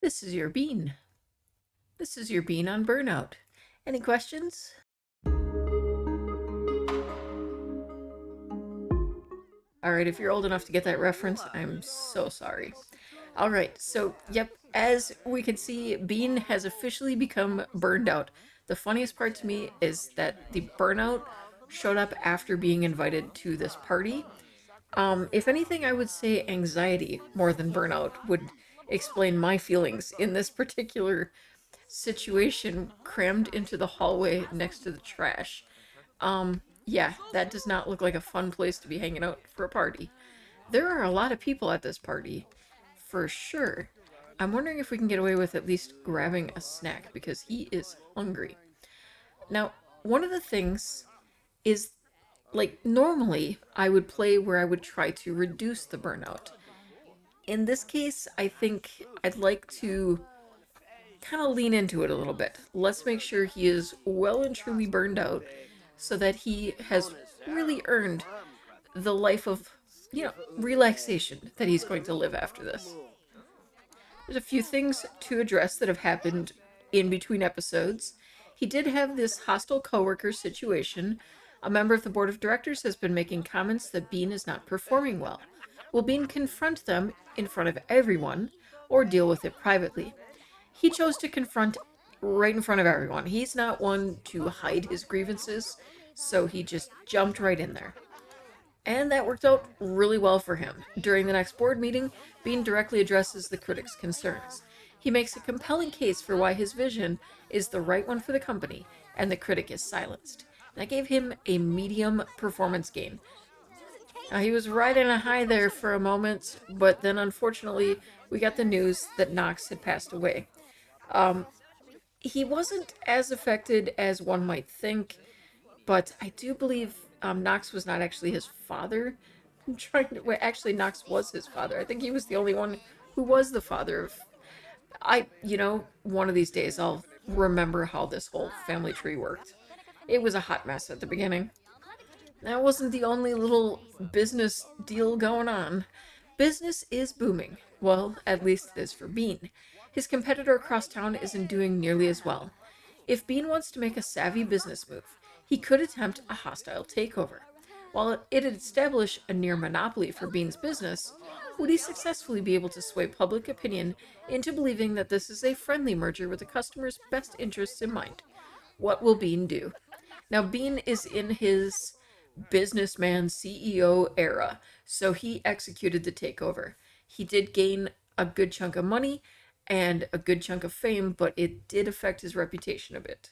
This is your bean. This is your bean on Burnout. Any questions? Alright, if you're old enough to get that reference, I'm so sorry. Alright, so, yep, as we can see, Bean has officially become burned out. The funniest part to me is that the burnout showed up after being invited to this party. If anything, I would say anxiety more than burnout would explain my feelings in this particular situation, crammed into the hallway next to the trash. Yeah, that does not look like a fun place to be hanging out for a party. There are a lot of people at this party, for sure. I'm wondering if we can get away with at least grabbing a snack because he is hungry. Now, one of the things is, like, normally I would play where I would try to reduce the burnout. In this case, I think I'd like to kind of lean into it a little bit. Let's make sure he is well and truly burned out so that he has really earned the life of, relaxation that he's going to live after this. There's a few things to address that have happened in between episodes. He did have this hostile coworker situation. A member of the board of directors has been making comments that Bean is not performing well. Will Bean confront them in front of everyone or deal with it privately? He chose to confront right in front of everyone. He's not one to hide his grievances, so he just jumped right in there. And that worked out really well for him. During the next board meeting, Bean directly addresses the critics' concerns. He makes a compelling case for why his vision is the right one for the company, and the critic is silenced. That gave him a medium performance gain. Now, he was riding a high there for a moment, but then unfortunately, we got the news that Knox had passed away. He wasn't as affected as one might think, but I do believe Knox was not actually his father. I'm trying to. Well, actually, Knox was his father. I think he was the only one who was the father of. One of these days I'll remember how this whole family tree worked. It was a hot mess at the beginning. That wasn't the only little business deal going on. Business is booming. Well, at least it is for Bean. His competitor across town isn't doing nearly as well. If Bean wants to make a savvy business move, he could attempt a hostile takeover. While it'd establish a near monopoly for Bean's business, would he successfully be able to sway public opinion into believing that this is a friendly merger with the customer's best interests in mind? What will Bean do? Now, Bean is in his businessman CEO era, so he executed the takeover. He did gain a good chunk of money and a good chunk of fame, but it did affect his reputation a bit.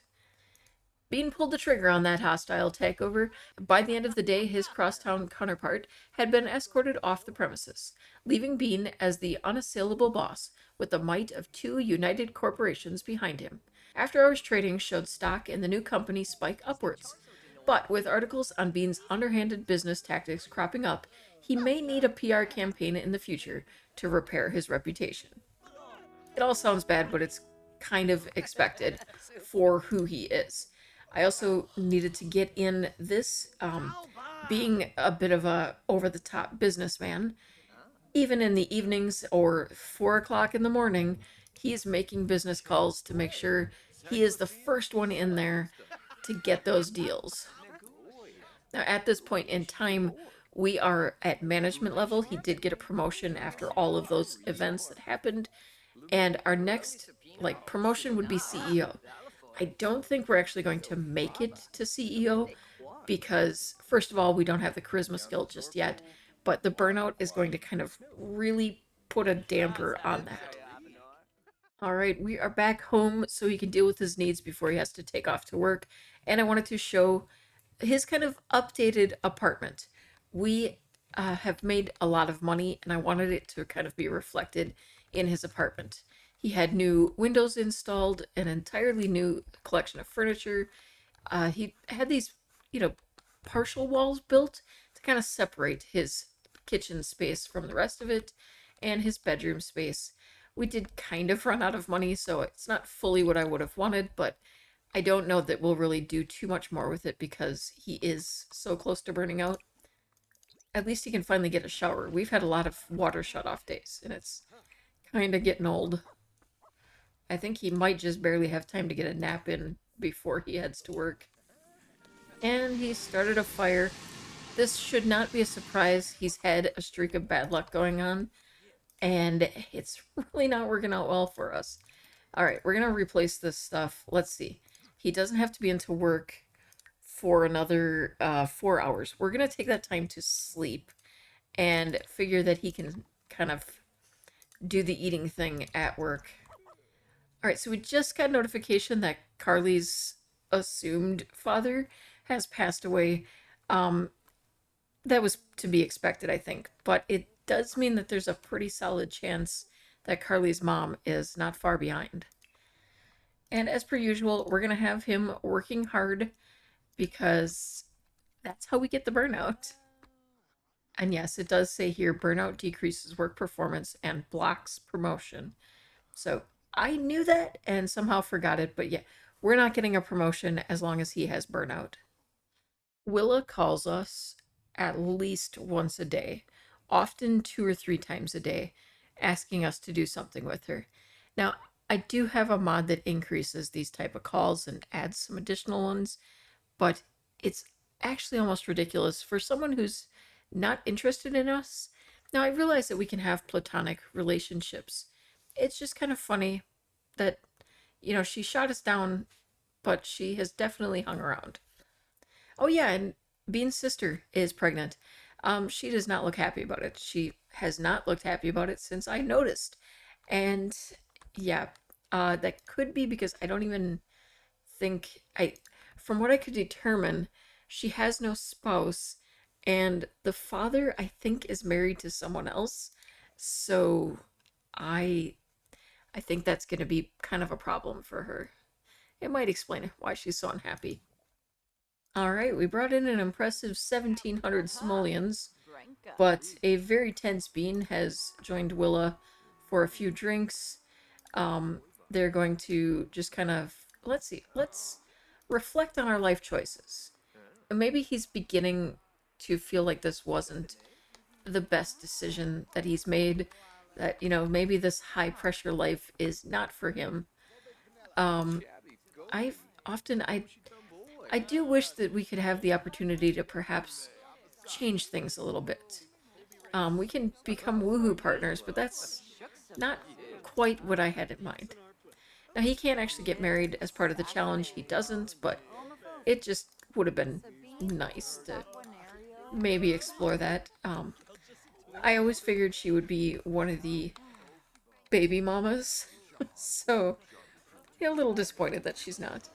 Bean pulled the trigger on that hostile takeover. By the end of the day, his crosstown counterpart had been escorted off the premises, leaving Bean as the unassailable boss with the might of two united corporations behind him. After-hours trading showed stock in the new company spike upwards. But with articles on Bean's underhanded business tactics cropping up, he may need a PR campaign in the future to repair his reputation. It all sounds bad, but it's kind of expected for who he is. I also needed to get in this, being a bit of a over-the-top businessman. Even in the evenings or 4 o'clock in the morning, he's making business calls to make sure he is the first one in there to get those deals. Now, at this point in time, we are at management level. He did get a promotion after all of those events that happened. And our next, promotion would be CEO. I don't think we're actually going to make it to CEO because, first of all, we don't have the charisma skill just yet, but the burnout is going to kind of really put a damper on that. All right, we are back home so he can deal with his needs before he has to take off to work. And I wanted to show his kind of updated apartment. We have made a lot of money, and I wanted it to kind of be reflected in his apartment. He had new windows installed, an entirely new collection of furniture. He had these, partial walls built to kind of separate his kitchen space from the rest of it and his bedroom space. We did kind of run out of money, so it's not fully what I would have wanted, but I don't know that we'll really do too much more with it because he is so close to burning out. At least he can finally get a shower. We've had a lot of water shut-off days, and it's kind of getting old. I think he might just barely have time to get a nap in before he heads to work. And he started a fire. This should not be a surprise. He's had a streak of bad luck going on, and it's really not working out well for us. All right, we're going to replace this stuff. Let's see. He doesn't have to be into work for another 4 hours. We're going to take that time to sleep and figure that he can kind of do the eating thing at work. All right, so we just got notification that Carly's assumed father has passed away. Um, that was to be expected, I think, but it does mean that there's a pretty solid chance that Carly's mom is not far behind. And as per usual, we're going to have him working hard because that's how we get the burnout. And yes, it does say here burnout decreases work performance and blocks promotion. So I knew that and somehow forgot it, but yeah, we're not getting a promotion as long as he has burnout. Willa calls us at least once a day, often 2 or 3 times a day, asking us to do something with her. Now, I do have a mod that increases these type of calls and adds some additional ones, but it's actually almost ridiculous for someone who's not interested in us. Now, I realize that we can have platonic relationships. It's just kind of funny that, she shot us down, but she has definitely hung around. Oh, yeah, and Bean's sister is pregnant. She does not look happy about it. She has not looked happy about it since I noticed. And yeah, that could be because I don't even think from what I could determine, she has no spouse, and the father I think is married to someone else. So I I think that's going to be kind of a problem for her. It might explain why she's so unhappy. All right, we brought in an impressive 1,700 simoleons, but a very tense Bean has joined Willa for a few drinks. They're going to just kind of, let's reflect on our life choices. And maybe he's beginning to feel like this wasn't the best decision that he's made. That, maybe this high pressure life is not for him. Um, I've often, I do wish that we could have the opportunity to perhaps change things a little bit. We can become woohoo partners, but that's not quite what I had in mind. Now, he can't actually get married as part of the challenge. He doesn't, but it just would have been nice to maybe explore that. I always figured she would be one of the baby mamas, so a little disappointed that she's not.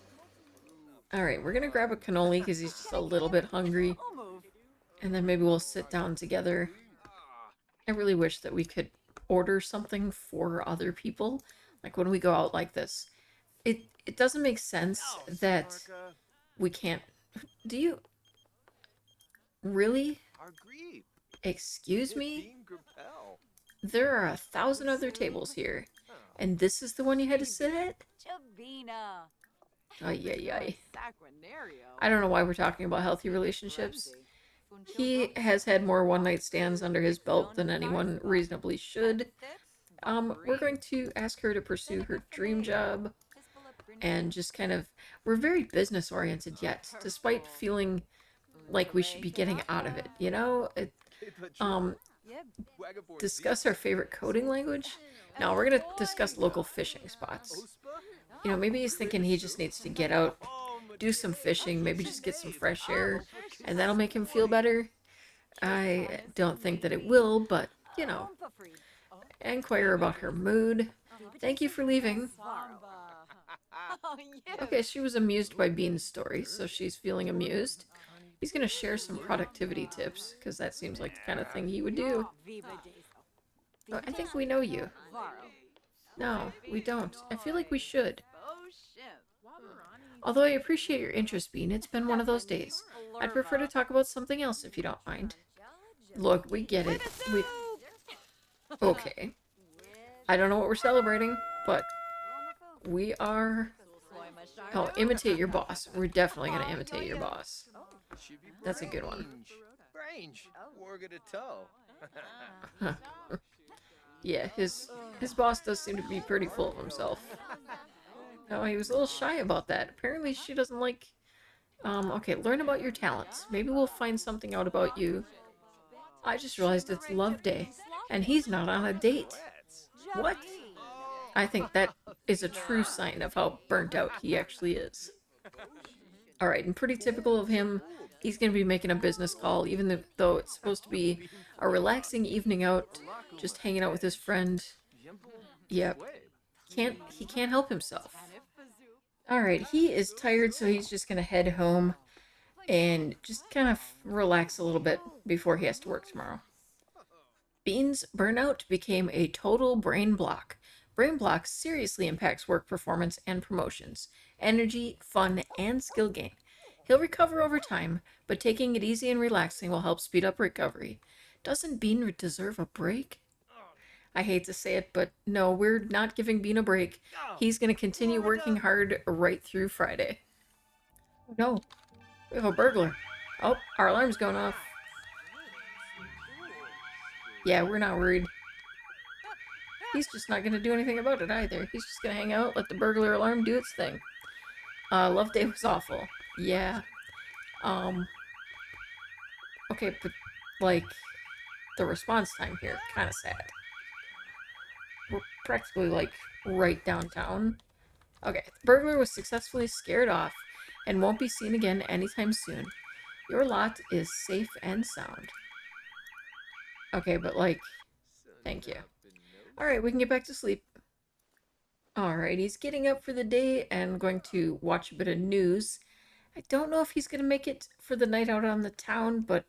All right, we're gonna grab a cannoli because he's just a little bit hungry, and then maybe we'll sit down together. I really wish that we could order something for other people, like when we go out like this. It doesn't make sense that we can't. Do you really? Excuse me? There are 1,000 other tables here, and this is the one you had to sit at? Ay, ay, ay. I don't know why we're talking about healthy relationships. He has had more one-night stands under his belt than anyone reasonably should. We're going to ask her to pursue her dream job and just kind of, we're very business oriented yet, despite feeling like we should be getting out of it. Um, discuss our favorite coding language. Now we're gonna discuss local fishing spots. Maybe he's thinking he just needs to get out, do some fishing, maybe just get some fresh air, and that'll make him feel better. I don't think that it will, but, inquire about her mood. Thank you for leaving. Okay, she was amused by Bean's story, so she's feeling amused. He's going to share some productivity tips, because that seems like the kind of thing he would do. Oh, I think we know you. No, we don't. I feel like we should. Although I appreciate your interest, Bean, it's been one of those days. I'd prefer to talk about something else if you don't mind. Look, we get it. Okay. I don't know what we're celebrating, but we are... Oh, imitate your boss. We're definitely going to imitate your boss. That's a good one. Yeah, his boss does seem to be pretty full of himself. Oh, he was a little shy about that. Apparently she doesn't like okay, learn about your talents. Maybe we'll find something out about you. I just realized it's love day and he's not on a date. What? I think that is a true sign of how burnt out he actually is. Alright, and pretty typical of him, he's going to be making a business call, even though it's supposed to be a relaxing evening out, just hanging out with his friend. Yep, he can't help himself. Alright, he is tired, so he's just going to head home and just kind of relax a little bit before he has to work tomorrow. Bean's burnout became a total brain block. Brain block seriously impacts work performance and promotions, energy, fun, and skill gain. He'll recover over time, but taking it easy and relaxing will help speed up recovery. Doesn't Bean deserve a break? I hate to say it, but no, we're not giving Bean a break. He's going to continue working hard right through Friday. Oh no, we have a burglar. Oh, our alarm's going off. Yeah, we're not worried. He's just not going to do anything about it either. He's just going to hang out, let the burglar alarm do its thing. Love Day was awful. Yeah. Um, okay, but, like, the response time here, kind of sad. We're practically, like, right downtown. Okay, the burglar was successfully scared off and won't be seen again anytime soon. Your lot is safe and sound. Okay, but, like, thank you. Alright, we can get back to sleep. Alright, he's getting up for the day and going to watch a bit of news. I don't know if he's going to make it for the night out on the town, but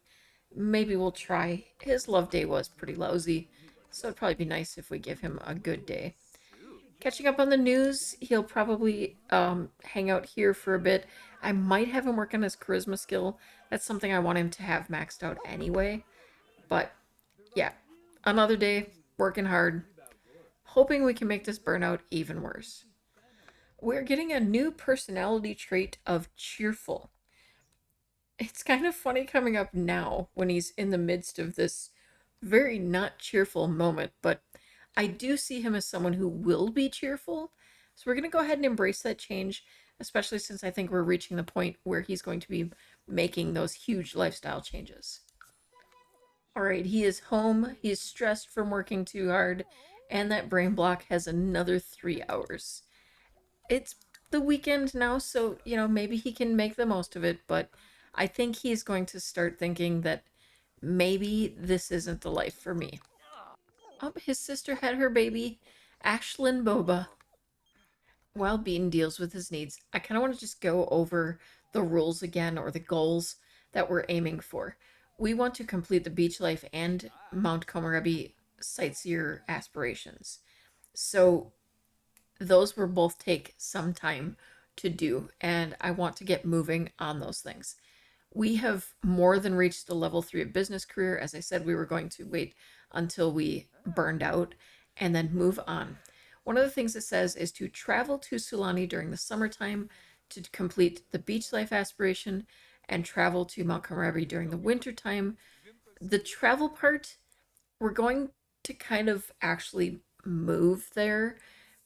maybe we'll try. His love day was pretty lousy, so it'd probably be nice if we give him a good day. Catching up on the news, he'll probably hang out here for a bit. I might have him work on his charisma skill. That's something I want him to have maxed out anyway. But yeah, another day, working hard, hoping we can make this burnout even worse. We're getting a new personality trait of cheerful. It's kind of funny coming up now when he's in the midst of this very not cheerful moment, but I do see him as someone who will be cheerful. So we're going to go ahead and embrace that change, especially since I think we're reaching the point where he's going to be making those huge lifestyle changes. All right, he is home. He's stressed from working too hard, and that brain block has another 3 hours. It's the weekend now, so, maybe he can make the most of it, but I think he's going to start thinking that maybe this isn't the life for me. Oh, his sister had her baby, Ashlyn Boba. While Bean deals with his needs, I kind of want to just go over the rules again or the goals that we're aiming for. We want to complete the beach life and Mount Komorebi sightseer aspirations. So those will both take some time to do, and I want to get moving on those things. We have more than reached the level 3 of business career. As I said, we were going to wait until we burned out and then move on. One of the things it says is to travel to Sulani during the summertime to complete the beach life aspiration and travel to Mount Komorebi during the wintertime. The travel part, we're going to kind of actually move there,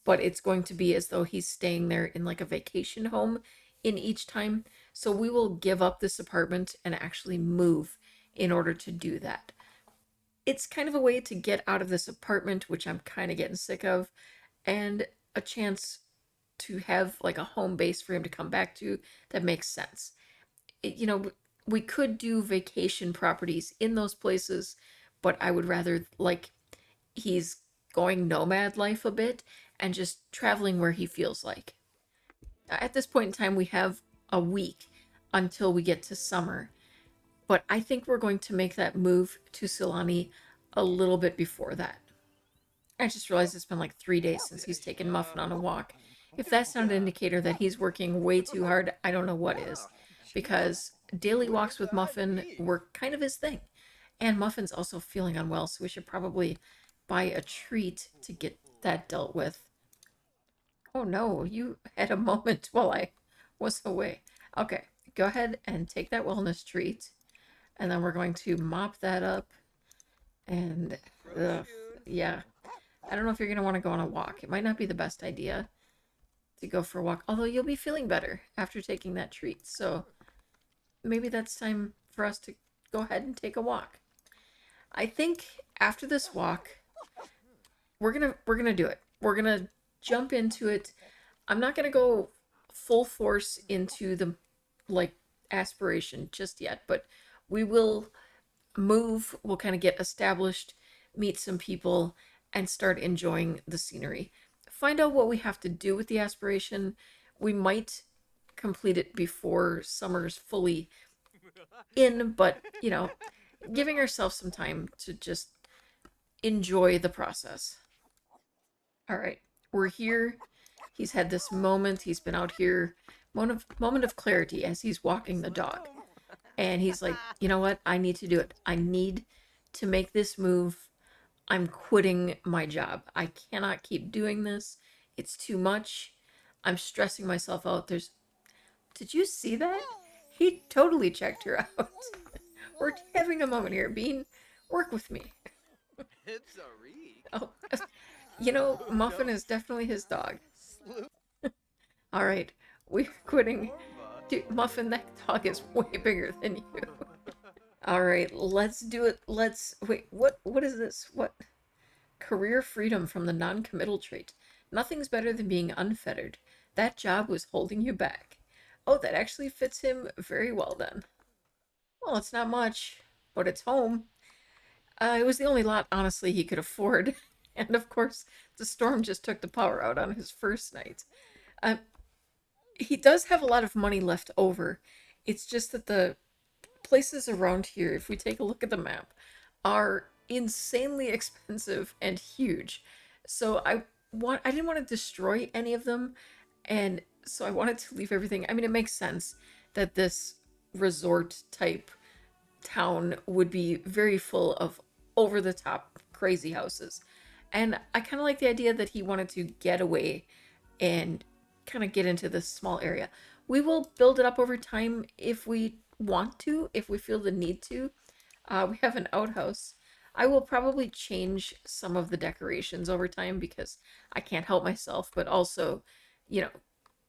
but it's going to be as though he's staying there in like a vacation home in each time. So we will give up this apartment and actually move in order to do that. It's kind of a way to get out of this apartment, which I'm kind of getting sick of, and a chance to have like a home base for him to come back to that makes sense. We could do vacation properties in those places, but I would rather like he's going nomad life a bit and just traveling where he feels like. At this point in time, we have a week until we get to summer, but I think we're going to make that move to Sulani a little bit before that. I just realized it's been like 3 days since he's taken Muffin on a walk. If that's not an indicator that he's working way too hard, I don't know what is. Because daily walks with Muffin were kind of his thing. And Muffin's also feeling unwell, so we should probably buy a treat to get that dealt with. Oh no, you had a moment while I was away. Okay, go ahead and take that wellness treat. And then we're going to mop that up. And, yeah. I don't know if you're going to want to go on a walk. It might not be the best idea to go for a walk, although you'll be feeling better after taking that treat. So maybe that's time for us to go ahead and take a walk. I think after this walk, we're gonna do it. We're gonna jump into it. I'm not gonna go full force into the like aspiration just yet, but we will move. We'll kind of get established, meet some people, and start enjoying the scenery. Find out what we have to do with the aspiration. We might complete it before summer's fully in, but giving ourselves some time to just enjoy the process. All right, we're here. He's had this moment. He's been out here, moment of clarity as he's walking the dog. And he's like, you know what? I need to do it. I need to make this move. I'm quitting my job. I cannot keep doing this. It's too much. I'm stressing myself out. Did you see that? He totally checked her out. We're having a moment here. Bean, work with me. Oh, Muffin is definitely his dog. All right, we're quitting. Dude, Muffin, that dog is way bigger than you. All right, let's do it. Let's wait. What is this? What career freedom from the non-committal trait? Nothing's better than being unfettered. That job was holding you back. Oh, that actually fits him very well then. Well, it's not much, but it's home. It was the only lot, honestly, he could afford. And of course, the storm just took the power out on his first night. Uh, he does have a lot of money left over. It's just that the places around here, if we take a look at the map, are insanely expensive and huge. So I didn't want to destroy any of them, and so I wanted to leave everything. I mean, it makes sense that this resort type town would be very full of over the top crazy houses. And I kind of like the idea that he wanted to get away and kind of get into this small area. We will build it up over time if we want to, if we feel the need to. We have an outhouse. I will probably change some of the decorations over time because I can't help myself, but also, you know,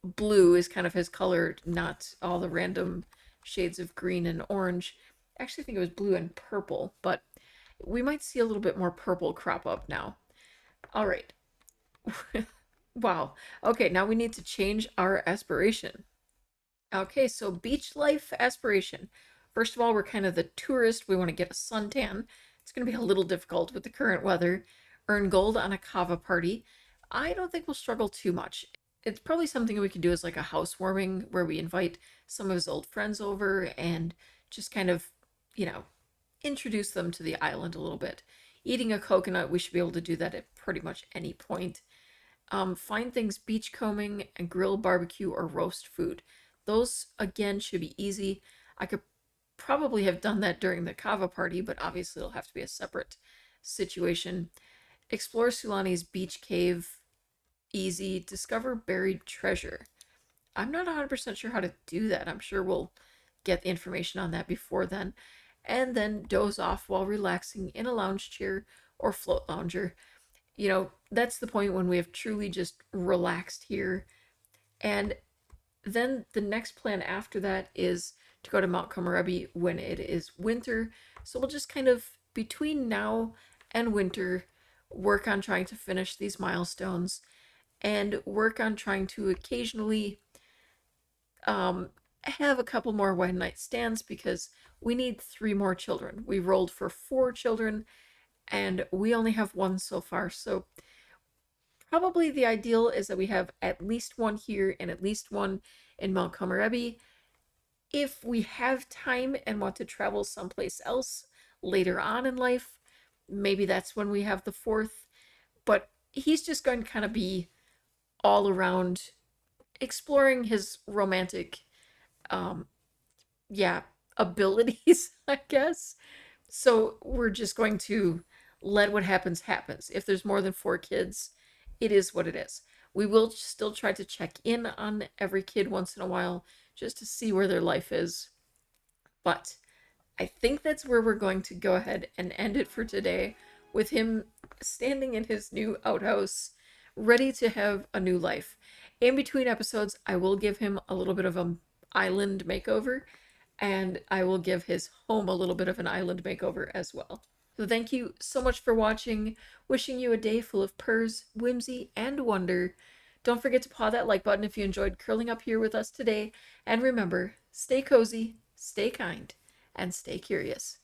blue is kind of his color, not all the random shades of green and orange. I actually think it was blue and purple, but we might see a little bit more purple crop up now. All right. Wow. Okay, now we need to change our aspiration. Okay, so beach life aspiration. First of all, we're kind of the tourist. We want to get a suntan. It's going to be a little difficult with the current weather. Earn gold on a kava party. I don't think we'll struggle too much. It's probably something we could do as like a housewarming where we invite some of his old friends over and just kind of, you know, introduce them to the island a little bit. Eating a coconut, we should be able to do that at pretty much any point. Find things beachcombing and grill barbecue or roast food. Those again should be easy. I could probably have done that during the kava party, but obviously it'll have to be a separate situation. Explore Sulani's beach cave. Easy. Discover buried treasure. I'm not 100% sure how to do that. I'm sure we'll get the information on that before then. And then doze off while relaxing in a lounge chair or float lounger. That's the point when we have truly just relaxed here. And then the next plan after that is to go to Mount Komorebi when it is winter. So we'll just kind of, between now and winter, work on trying to finish these milestones and work on trying to occasionally have a couple more one night stands because we need 3 more children. We rolled for 4 children and we only have 1 so far. So probably the ideal is that we have at least 1 here and at least 1 in Mount Komorebi. If we have time and want to travel someplace else later on in life, maybe that's when we have the 4th. But he's just going to kind of be all around exploring his romantic abilities, I guess. So we're just going to let what happens happens. If there's more than 4 kids, it is what it is. We will still try to check in on every kid once in a while just to see where their life is. But I think that's where we're going to go ahead and end it for today, with him standing in his new outhouse, ready to have a new life. In between episodes, I will give him a little bit of an island makeover, and I will give his home a little bit of an island makeover as well. So thank you so much for watching. Wishing you a day full of purrs, whimsy, and wonder. Don't forget to paw that like button if you enjoyed curling up here with us today. And remember, stay cozy, stay kind, and stay curious.